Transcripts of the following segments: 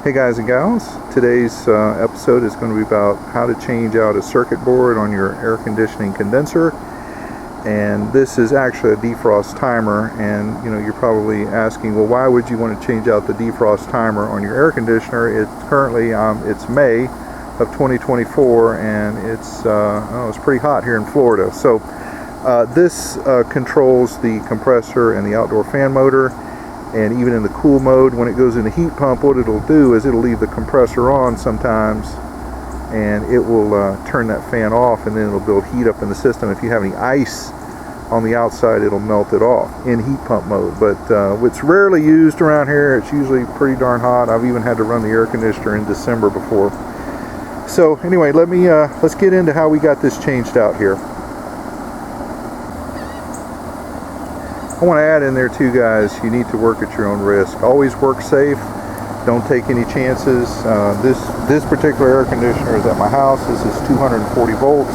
Hey guys and gals, today's episode is going to be about how to change out a circuit board on your air conditioning condenser. And this is actually a defrost timer, and you're probably asking, well, why would you want to change out the defrost timer on your air conditioner? It's currently it's May of 2024, and it's pretty hot here in Florida. So this controls the compressor and the outdoor fan motor. And even in the cool mode, when it goes in the heat pump, what it'll do is it'll leave the compressor on sometimes, and it will turn that fan off, and then it'll build heat up in the system. If you have any ice on the outside, it'll melt it off in heat pump mode. But it's rarely used around here. It's usually pretty darn hot. I've even had to run the air conditioner in December before. So anyway, let's get into how we got this changed out here. I want to add in there too, guys, you need to work at your own risk. Always work safe. Don't take any chances. This particular air conditioner is at my house. This is 240 volts,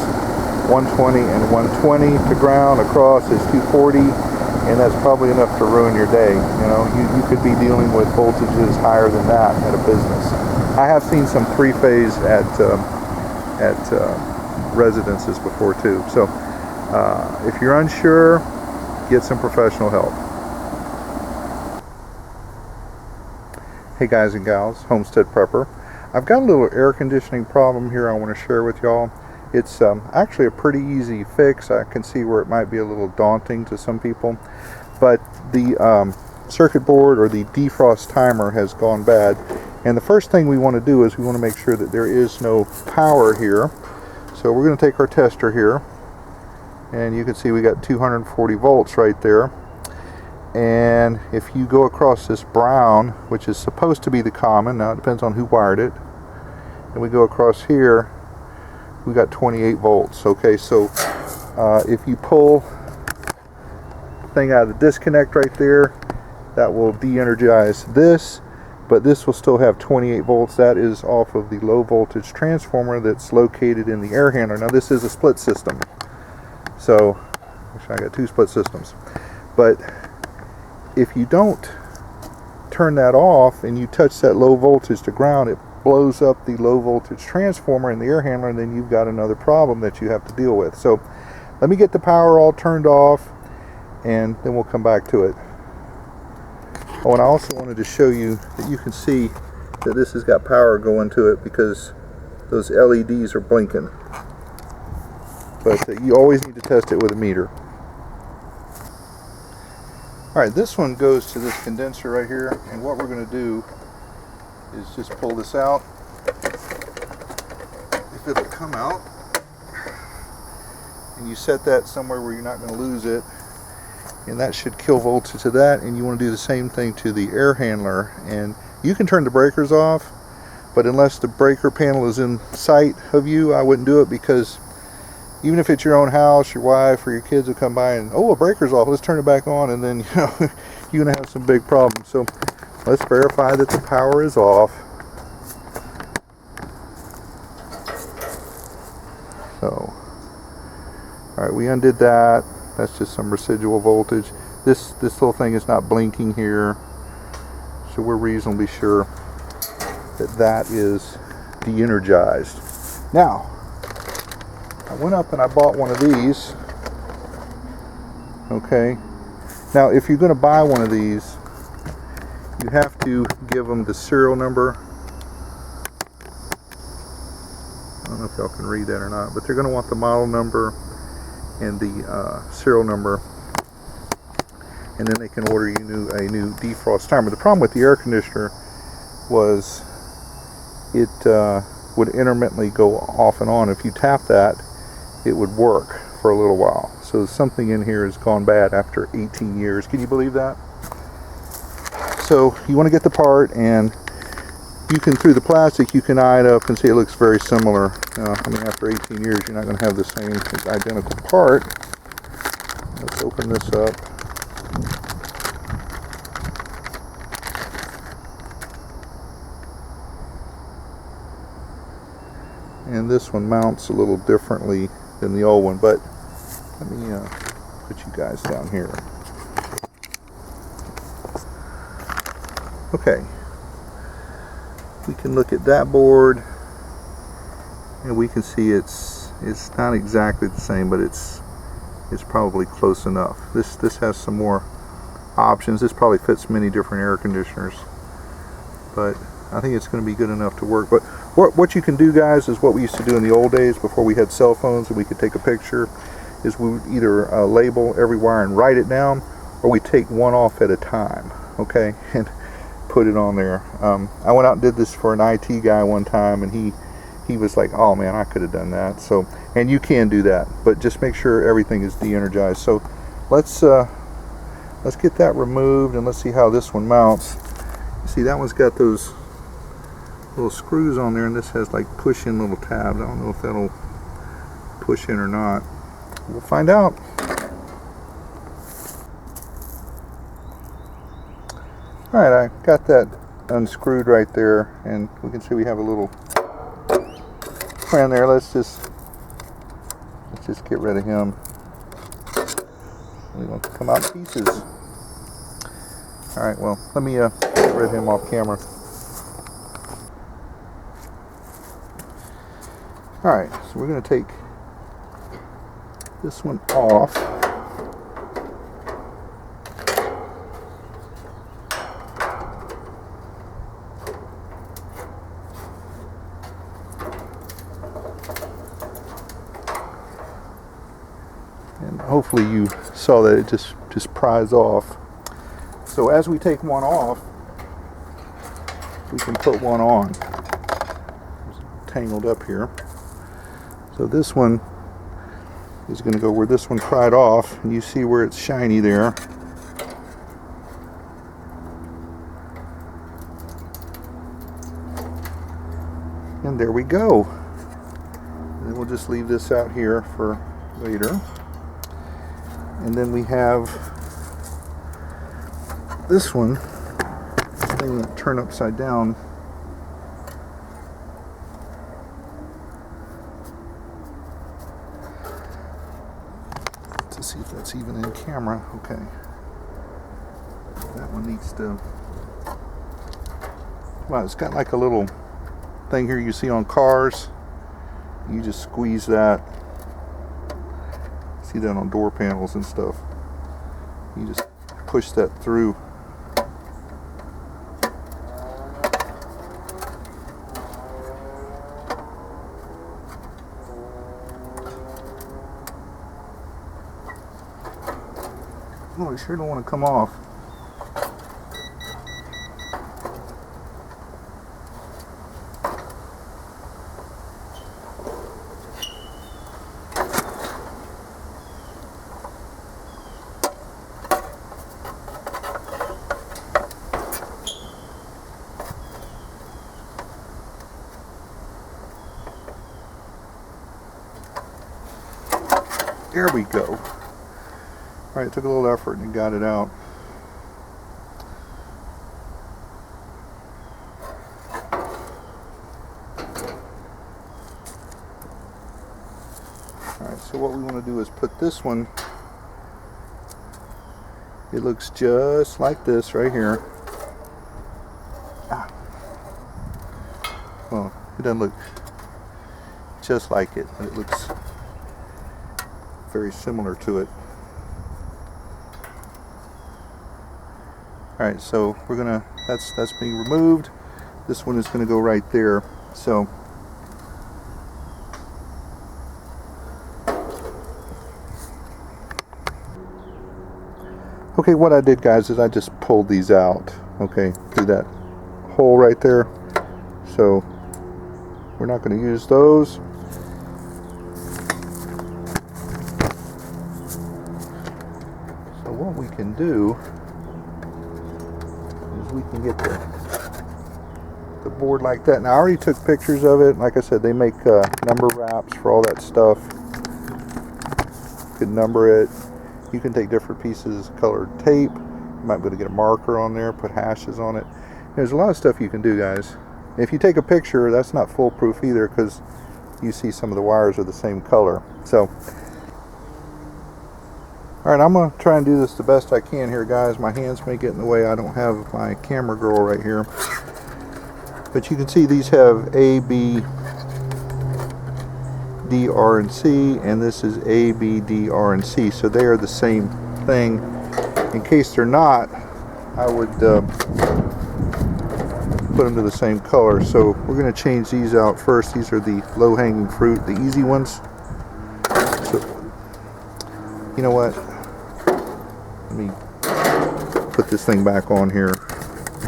120 and 120 to ground. Across is 240, and that's probably enough to ruin your day. You could be dealing with voltages higher than that at a business. I have seen some three-phase at residences before too. So if you're unsure, get some professional help. Hey guys and gals, Homestead Prepper. I've got a little air conditioning problem here I want to share with y'all. It's actually a pretty easy fix. I can see where it might be a little daunting to some people, but the circuit board or the defrost timer has gone bad, and the first thing we want to do is we want to make sure that there is no power here. So we're going to take our tester here, and you can see we got 240 volts right there. And if you go across this brown, which is supposed to be the common, now it depends on who wired it, and we go across here, we got 28 volts. Okay, so if you pull the thing out of the disconnect right there, that will de-energize this, but this will still have 28 volts. That is off of the low voltage transformer that's located in the air handler. Now this is a split system. So, actually I got two split systems. But if you don't turn that off and you touch that low voltage to ground, it blows up the low voltage transformer in the air handler, and then you've got another problem that you have to deal with. So let me get the power all turned off, and then we'll come back to it. Oh, and I also wanted to show you that you can see that this has got power going to it because those LEDs are blinking. But you always need to test it with a meter. Alright, this one goes to this condenser right here, and what we're going to do is just pull this out. If it'll come out, and you set that somewhere where you're not going to lose it, and that should kill voltage to that. And you want to do the same thing to the air handler, and you can turn the breakers off, but unless the breaker panel is in sight of you, I wouldn't do it, because even if it's your own house, your wife or your kids will come by and, oh, a breaker's off, let's turn it back on, and then you're going to have some big problems. So let's verify that the power is off. So, alright, we undid that. That's just some residual voltage. This little thing is not blinking here, so we're reasonably sure that that is de-energized. Now, I went up and I bought one of these. Okay, now if you're going to buy one of these, you have to give them the serial number. I don't know if y'all can read that or not, but they're going to want the model number and the serial number, and then they can order you a new defrost timer. The problem with the air conditioner was it would intermittently go off and on. If you tap that, it would work for a little while. So something in here has gone bad after 18 years. Can you believe that? So you want to get the part, and you can, through the plastic, you can eye it up and see it looks very similar. I mean, after 18 years, you're not going to have the same identical part. Let's open this up. And this one mounts a little differently than the old one, but let me put you guys down here. Okay, we can look at that board and we can see it's not exactly the same, but it's probably close enough. This has some more options. This probably fits many different air conditioners, but I think it's going to be good enough to work. But what you can do, guys, is what we used to do in the old days before we had cell phones and we could take a picture, is we would either label every wire and write it down, or we take one off at a time, okay, and put it on there. I went out and did this for an IT guy one time, and he was like, oh man, I could have done that. So, and you can do that, but just make sure everything is de-energized. So let's get that removed and let's see how this one mounts. You see, that one's got those little screws on there, and this has like push-in little tabs. I don't know if that'll push in or not. We'll find out. Alright, I got that unscrewed right there, and we can see we have a little friend there. Let's just get rid of him. We want to come out in pieces. Alright, well, let me get rid of him off camera. Alright, so we're going to take this one off. And hopefully you saw that it just pries off. So as we take one off, we can put one on. It's tangled up here. So this one is going to go where this one pried off, and you see where it's shiny there. And there we go. And then we'll just leave this out here for later. And then we have this one. This thing will turn upside down. To see if that's even in camera. Okay. That one needs to. Well, it's got like a little thing here you see on cars. You just squeeze that. See that on door panels and stuff. You just push that through. Oh, you sure don't want to come off. There we go. Alright, it took a little effort and got it out. Alright, so what we want to do is put this one, it looks just like this right here. Well, it doesn't look just like it, but it looks very similar to it. Alright, so we're gonna, that's being removed. This one is gonna go right there. So okay, what I did, guys, is I just pulled these out, okay, through that hole right there. So we're not going to use those. So what we can do is we can get the board like that. Now I already took pictures of it. Like I said, they make number wraps for all that stuff. You can number it. You can take different pieces of colored tape. You might be able to get a marker on there, put hashes on it. There's a lot of stuff you can do, guys. If you take a picture, that's not foolproof either, because you see some of the wires are the same color. So, alright, I'm going to try and do this the best I can here, guys. My hands may get in the way. I don't have my camera girl right here. But you can see these have A, B, D, R, and C, and this is A, B, D, R, and C. So they are the same thing. In case they're not, I would put them to the same color. So we're going to change these out first. These are the low-hanging fruit, the easy ones. So, you know what? Let me put this thing back on here.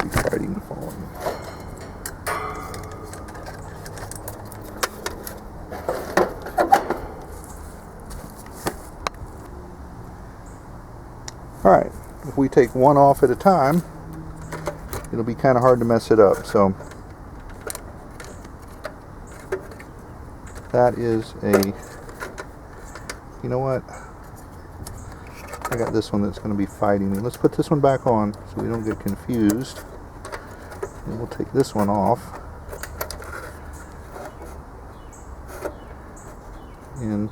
Be fighting the falling. Alright, if we take one off at a time, it'll be kind of hard to mess it up. So that is a, you know what? I got this one that's going to be fighting me. Let's put this one back on so we don't get confused. And we'll take this one off. And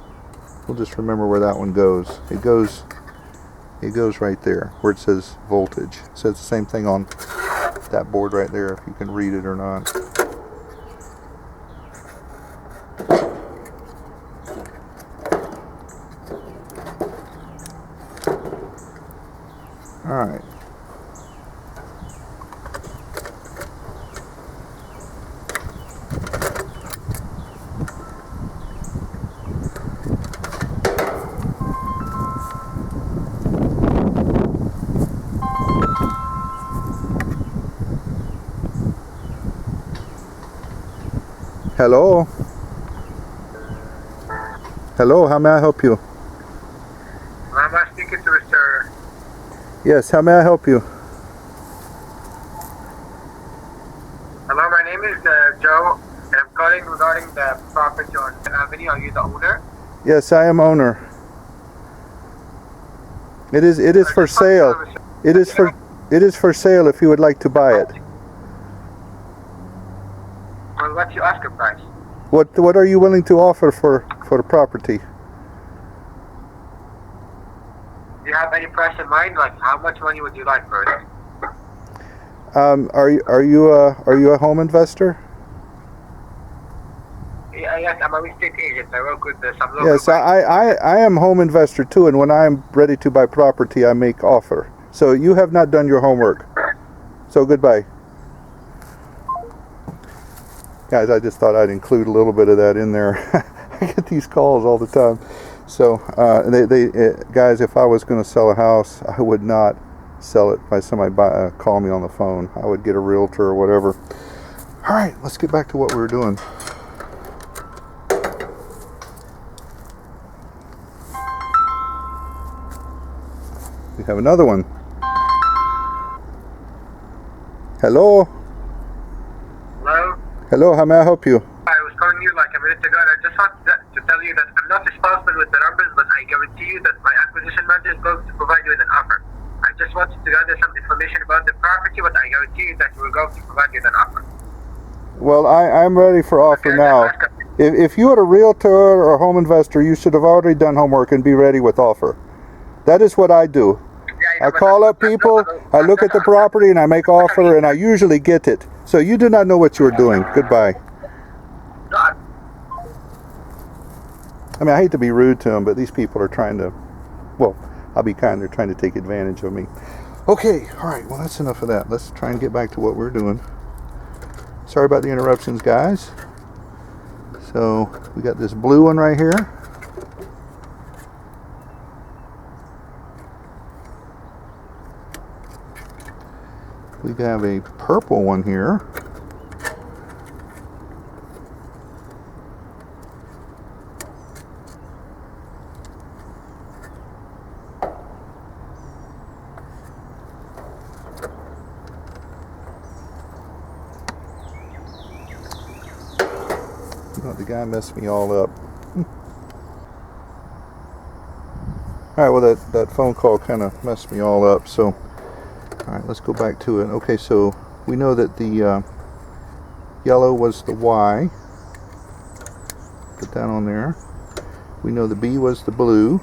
we'll just remember where that one goes. It goes right there where it says voltage. It says the same thing on that board right there, if you can read it or not. All right. Hello? Hello, how may I help you? Am I speaking to Mr. Yes, how may I help you? Hello, my name is Joe, and I'm calling regarding the property on Avenue. Are you the owner? Yes, I am owner. It is for sale. It is for sale if you would like to buy it. Well, what's your asking price? What are you willing to offer for the property? Do you have any price in mind? Like, how much money would you like for it? Are you a home investor? Yes, I'm a real estate agent. I work with some local. Yes, I am home investor too, and when I am ready to buy property, I make offer. So you have not done your homework. So goodbye. Guys, I just thought I'd include a little bit of that in there. I get these calls all the time. So, guys, if I was going to sell a house, I would not sell it by somebody call me on the phone. I would get a realtor or whatever. All right, let's get back to what we were doing. We have another one. Hello? Hello? Hello, how may I help you? I was calling you like a minute ago, and I just want to tell you that I'm not responsible with the numbers, but I guarantee you that my acquisition manager is going to provide you with an offer. I just wanted to gather some information about the property, but I guarantee you that we're going to provide you with an offer. Well, I'm ready for offer Okay, now. If you are a realtor or a home investor, you should have already done homework and be ready with offer. That is what I do. Yeah, I call up people, I look at the property, and I make offer, and I usually get it. So you do not know what you are doing. Goodbye. I mean, I hate to be rude to them, but these people are trying to, well, I'll be kind, they're trying to take advantage of me. Okay, all right, well, that's enough of that. Let's try and get back to what we're doing. Sorry about the interruptions, guys. So we got this blue one right here. We have a purple one here. Oh, the guy messed me all up. All right, well, that phone call kind of messed me all up, so all right, let's go back to it. Okay, so we know that the yellow was the Y. Put that on there. We know the B was the blue.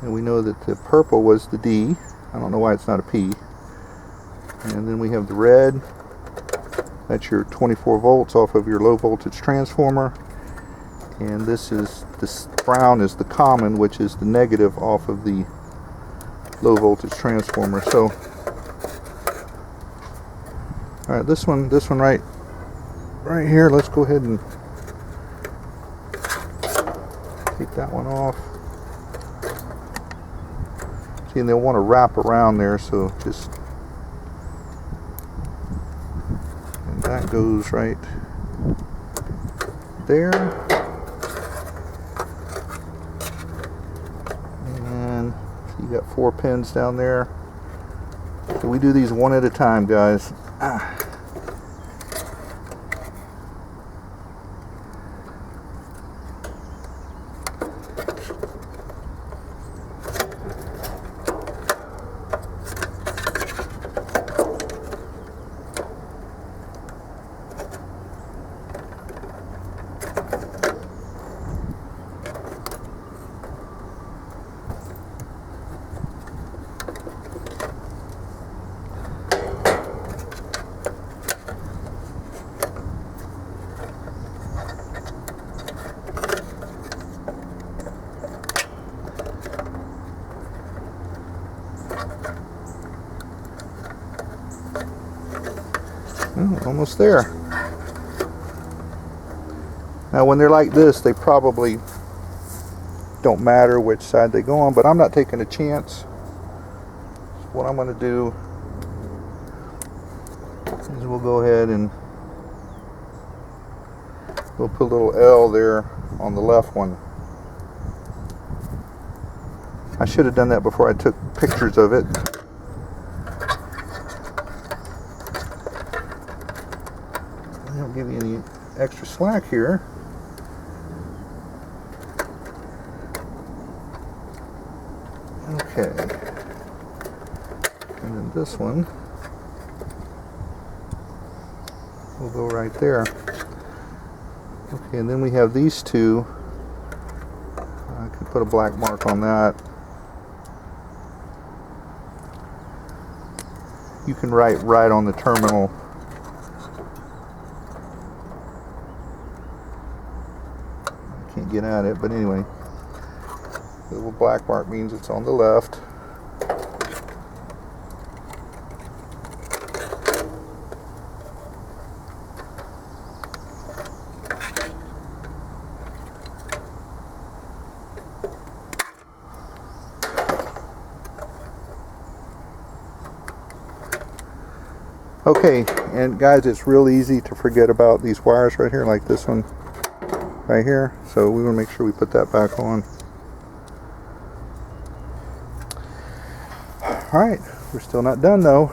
And we know that the purple was the D. I don't know why it's not a P. And then we have the red. That's your 24 volts off of your low voltage transformer. And this brown is the common, which is the negative off of the low voltage transformer. So, all right, this one right here. Let's go ahead and take that one off. See, and they'll want to wrap around there, so just, and that goes right there. And you got 4 pins down there. So we do these one at a time, guys. Almost there. Now when they're like this, they probably don't matter which side they go on, but I'm not taking a chance. What I'm going to do is we'll go ahead and we'll put a little L there on the left one. I should have done that before I took pictures of it. Don't give you any extra slack here. Okay. And then this one will go right there. Okay, and then we have these two. I could put a black mark on that. You can write right on the terminal. Can't get at it, but anyway, the little black mark means it's on the left. Okay, and guys, it's real easy to forget about these wires right here, like this one right here, so we want to make sure we put that back on. Alright, we're still not done though.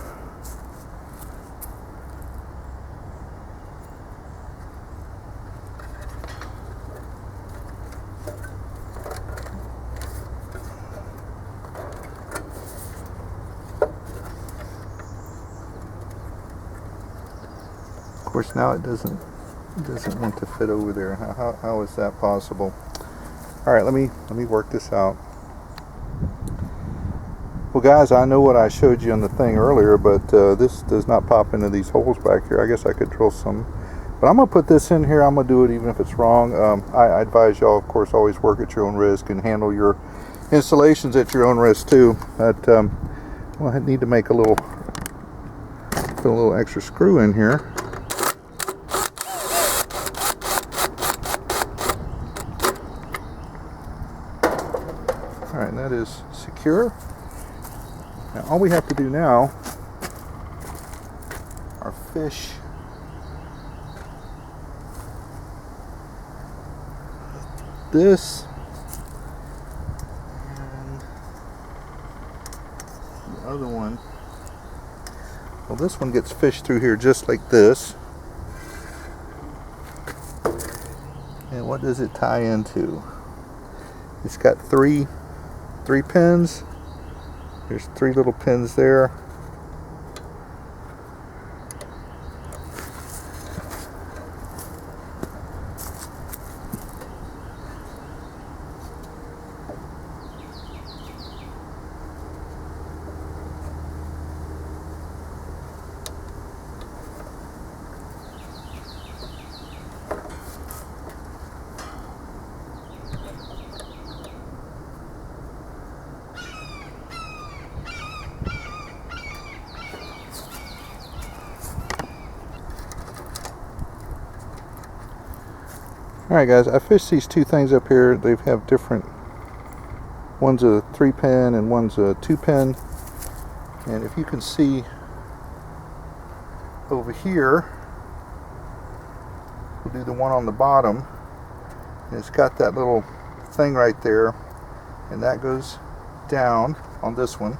Of course now it doesn't want to fit over there. How is that possible? All right, let me work this out. Well guys, I know what I showed you on the thing earlier, but this does not pop into these holes back here. I guess I could drill some, but I'm gonna put this in here. I'm gonna do it even if it's wrong. I advise y'all, of course, always work at your own risk and handle your installations at your own risk too. But well, I need to make put a little extra screw in here. Alright, and that is secure. Now all we have to do now are fish this and the other one. Well, this one gets fished through here just like this. And what does it tie into? It's got three pins. There's 3 little pins there. Alright guys, I fished these two things up here. They have different, one's a 3-pin and one's a 2-pin. And if you can see over here, we'll do the one on the bottom. And it's got that little thing right there, and that goes down on this one.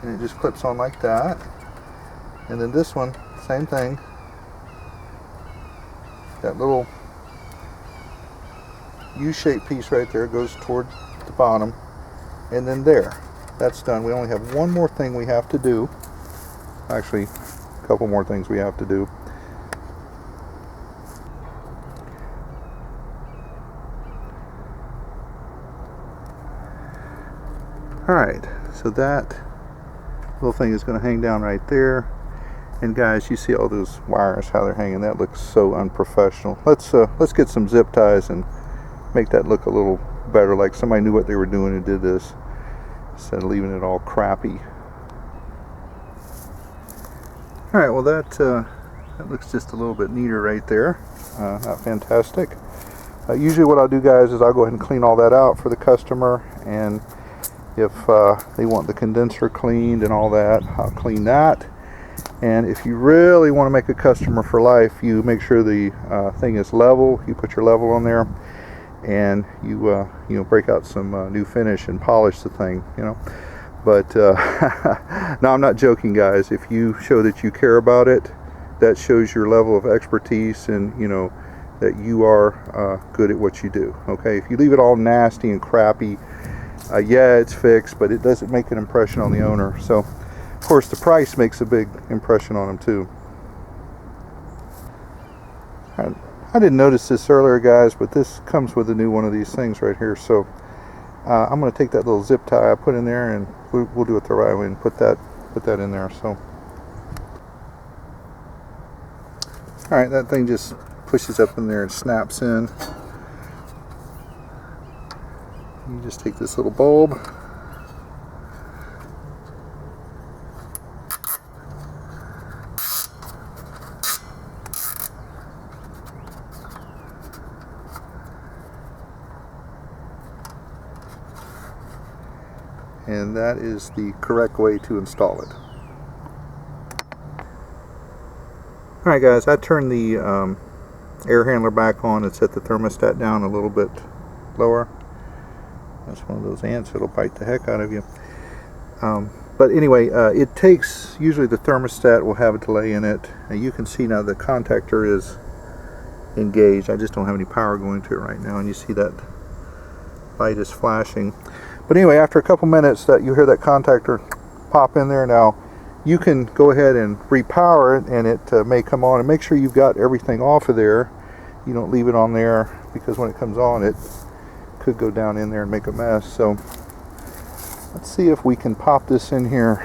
And it just clips on like that. And then this one, same thing. That little U-shaped piece right there goes toward the bottom. And then there, that's done. We only have one more thing we have to do. Actually, a couple more things we have to do. Alright, so that little thing is going to hang down right there. And guys, you see all those wires, how they're hanging. That looks so unprofessional. Let's get some zip ties and make that look a little better, like somebody knew what they were doing and did this, instead of leaving it all crappy. Alright, well that looks just a little bit neater right there. Not fantastic. Usually what I'll do, guys, is I'll go ahead and clean all that out for the customer, and if they want the condenser cleaned and all that, I'll clean that. And if you really want to make a customer for life, you make sure the thing is level. You put your level on there, and you break out some new finish and polish the thing, you know. But no, I'm not joking, guys. If you show that you care about it, that shows your level of expertise, and you know that you are good at what you do. Okay, if you leave it all nasty and crappy, yeah, it's fixed, but it doesn't make an impression on the owner. So of course the price makes a big impression on them too. I didn't notice this earlier, guys, but this comes with a new one of these things right here. So I'm going to take that little zip tie I put in there, and we'll do it the right way and put that in there. So alright, that thing just pushes up in there and snaps in. You just take this little bulb, and that is the correct way to install it. Alright guys, I turned the air handler back on and set the thermostat down a little bit lower. That's one of those ants that'll bite the heck out of you. But anyway, it takes, usually the thermostat will have a delay in it. And you can see now the contactor is engaged. I just don't have any power going to it right now, and you see that light is flashing. But anyway, after a couple minutes that you hear that contactor pop in there, now you can go ahead and repower it, and it may come on. And make sure you've got everything off of there. You don't leave it on there, because when it comes on, it could go down in there and make a mess. So let's see if we can pop this in here.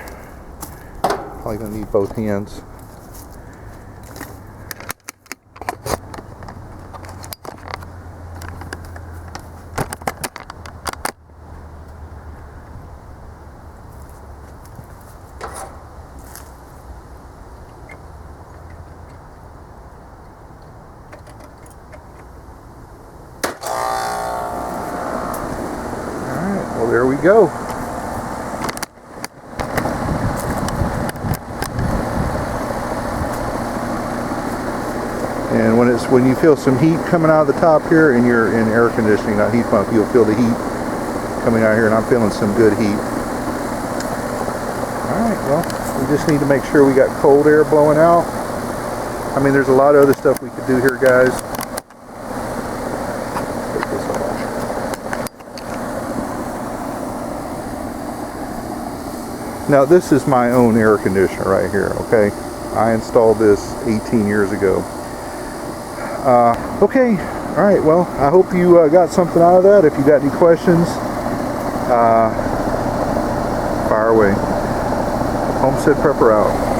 Probably gonna need both hands. Well, there we go. And when you feel some heat coming out of the top here, and you're in air conditioning, not heat pump, you'll feel the heat coming out here, and I'm feeling some good heat. Alright, well, we just need to make sure we got cold air blowing out. I mean, there's a lot of other stuff we could do here, guys. Now this is my own air conditioner right here, okay? I installed this 18 years ago. Okay, alright, well, I hope you got something out of that. If you got any questions, fire away. Homestead Prepper out.